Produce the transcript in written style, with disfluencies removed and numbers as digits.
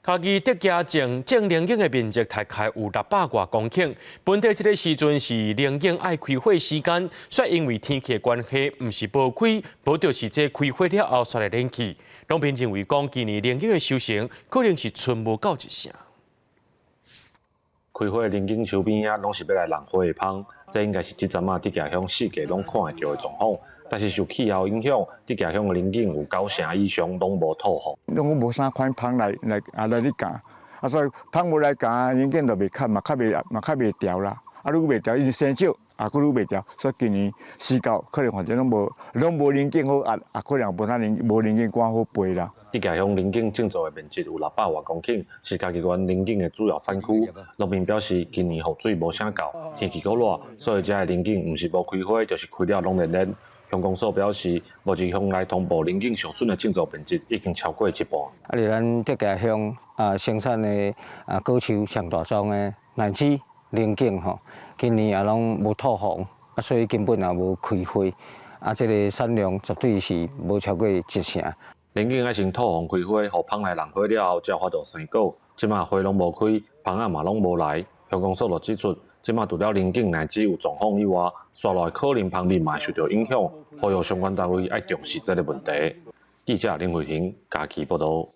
嘉义德家种灵应的面积大概有600多公顷，本地这个时阵是灵应爱开花时间，却因为天气的关系，唔是无开，无就是这开花了后煞来冷气。农民认为讲今年灵应的收成可能是剩无到一成。开花的灵应树边啊，拢是要来浪花的芳，这应该是即阵啊，德家乡四界拢看会到的状况。但是受气候影响，德家乡的灵应有90%以上拢无透风。拢无啥款芳来咧干，所以芳无来干，灵应就袂较袂调啦。愈袂调，因为生少，佫愈袂调，所以今年时到可能反正拢无灵应好压，可能无灵应管好培啦。德家乡灵应种植的面积有600多公顷，是嘉义县灵应的主要产区。农民表示，今年雨水无啥够，天气够热，所以这个灵应毋是无开花，就是开了拢连连。乡公所表示，目前乡内通报灵应受损的种植面积已经超过一半。咱德家乡生产的果树上大宗的乃至灵应吼，今年也拢无透风，所以根本也无开花，这个产量绝对是无超过1成。灵应爱先透风开花，互芳来浪花了后，才发到生果。即马花拢无开，芳仔嘛拢无来。乡公所就指出，即马除了灵应乃至有状况以外，刷落可能芳味嘛受到影响，呼吁相关单位爱重视这个问题。记者林慧婷，嘉义报道。